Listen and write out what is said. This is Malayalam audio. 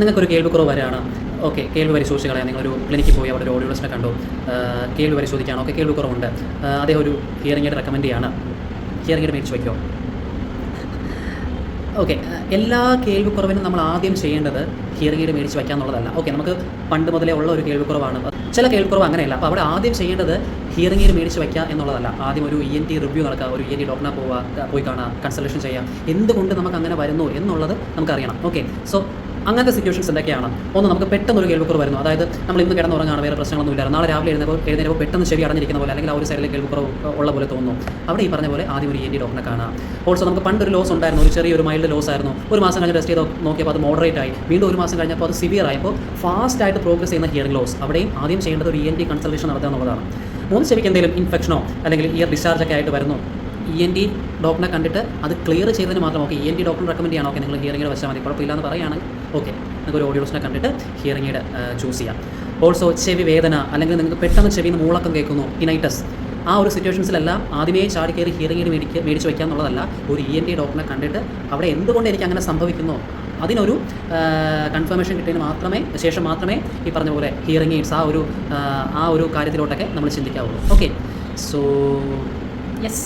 നിങ്ങൾക്കൊരു കേൾവിക്കുറവ് വരികയാണ്. ഓക്കെ, കേൾവി പരിശോധിച്ച് കളയാം. നിങ്ങളൊരു ക്ലിനിക്കിൽ പോയി അവിടെ ഒരു ഓഡിയോളജിസ്റ്റിനെ കണ്ടു, കേൾവി പരിശോധിക്കുകയാണ്. ഓക്കെ, കേൾവിക്കുറവുണ്ട്, അദ്ദേഹം ഒരു ഹിയറിംഗ് എയ്ഡ് റെക്കമെൻഡ് ചെയ്യാണ്. ഹിയറിംഗ് എയ്ഡ് മേടിച്ച് വയ്ക്കുമോ? ഓക്കെ, എല്ലാ കേൾവിക്കുറവിനും നമ്മൾ ആദ്യം ചെയ്യേണ്ടത് ഹിയറിംഗ് എയ്ഡ് മേടിച്ച് വയ്ക്കുക എന്നുള്ളതല്ല. ഓക്കെ, നമുക്ക് പണ്ട് മുതലേ ഉള്ള ഒരു കേൾവിക്കുറവാണ്. ചില കേൾവിക്കുറവ് അങ്ങനെയല്ല. അപ്പോൾ അവിടെ ആദ്യം ചെയ്യേണ്ടത് ഹിയറിംഗ് എയ്ഡ് മേടിച്ച് വയ്ക്കുക എന്നുള്ളതല്ല. ആദ്യം ഒരു ENT റിവ്യൂ നടക്കുക, ഒരു ENT ഡോക്ടറിനെ പോയി കാണുക, കൺസൾട്ടേഷൻ ചെയ്യാം. എന്തുകൊണ്ട് നമുക്ക് അങ്ങനെ വരുന്നു എന്നുള്ളത് നമുക്കറിയണം. ഓക്കെ, സോ അങ്ങനത്തെ സിറ്റുവേഷൻസ് എന്തൊക്കെയാണ്? ഒന്ന്, നമുക്ക് പെട്ടെന്ന് ഒരു കേൾവിക്കുറവ് വരുന്നു. അതായത് നമ്മൾ ഇന്ന് കിടന്നുറങ്ങാണ്, വേറെ പ്രശ്നങ്ങളൊന്നും ഇല്ല. നാളെ രാവിലെ എഴുന്നേറ്റപ്പോൾ പെട്ടെന്ന് ചെവി അടഞ്ഞിരിക്കുന്ന പോലെ, അല്ലെങ്കിൽ ആ ഒരു സൈഡിൽ കേൾവിക്കുറവ് ഉള്ള പോലെ തോന്നുന്നു. അവിടെ ഈ പറഞ്ഞ പോലെ ആദ്യം ഒരു ENT ഡോക്ടറെ കാണാം. ഓൾസോ നമുക്ക് പണ്ടൊരു ലോസ് ഉണ്ടായിരുന്നു, ഒരു ചെറിയൊരു മൈൽഡ് ലോസ് ആയിരുന്നു. ഒരു മാസം കഴിഞ്ഞ് ടെസ്റ്റ് ചെയ്ത് നോക്കിയപ്പോൾ അത് മോഡറേറ്റ് ആയി. വീണ്ടും ഒരു മാസം കഴിഞ്ഞപ്പോൾ അത് സിവിയർ ആയപ്പോൾ ഫാസ്റ്റായിട്ട് പ്രോഗ്രസ് ചെയ്യുന്ന ഹിയറിംഗ് ലോസ്, അവിടെയും ആദ്യം ചെയ്യേണ്ടത് ഒരു ENT കൺസൾട്ടേഷൻ നടത്തുക എന്നുള്ളതാണ്. മൂന്ന്, ചെവിക്ക് എന്തെങ്കിലും ഇൻഫെക്ഷനോ അല്ലെങ്കിൽ ഇയർ ഡിസ്ചാർജൊക്കെ ആയിട്ട് വരുന്നു, ENT ഡോക്ടറെ കണ്ടിട്ട് അത് ക്ലിയർ ചെയ്തതിന് മാത്രം. ഓക്കെ, ENT ഡോക്ടർ റെക്കമെൻഡ് ചെയ്യണം. ഓക്കെ, നിങ്ങൾ ഹിയറിംഗ് എയ്ഡ് വെച്ചാൽ മതി, കുഴപ്പമില്ലാന്ന് പറയുകയാണെങ്കിൽ ഓക്കെ, നിങ്ങൾക്ക് ഒരു ഓഡിയോളജിസ്റ്റിനെ കണ്ടിട്ട് ഹിയറിംഗ് എയ്ഡ് ചൂസ് ചെയ്യാം. ഓൾസോ ചെവി വേദന, അല്ലെങ്കിൽ നിങ്ങൾക്ക് പെട്ടെന്ന് ചെവിയിൽ നിന്ന് മൂളക്കം കേൾക്കുന്നു, ടിനൈറ്റസ്, ആ ഒരു സിറ്റുവേഷൻസിലെല്ലാം ആദ്യമേ ചാടി കയറി ഹിയറിംഗ് എയ്ഡ് മേടിച്ച് വയ്ക്കുക എന്നുള്ളതല്ല. ഒരു ENT ഡോക്ടറെ കണ്ടിട്ട് അവിടെ എന്തുകൊണ്ട് എനിക്ക് അങ്ങനെ സംഭവിക്കുന്നു അതിനൊരു കൺഫർമേഷൻ കിട്ടിയതിന് ശേഷം മാത്രമേ ഈ പറഞ്ഞ പോലെ ഹിയറിംഗ് എയ്ഡ്സ് ആ ഒരു കാര്യത്തിലോട്ടൊക്കെ നമ്മൾ ചിന്തിക്കാവുള്ളൂ. Okay, so yes.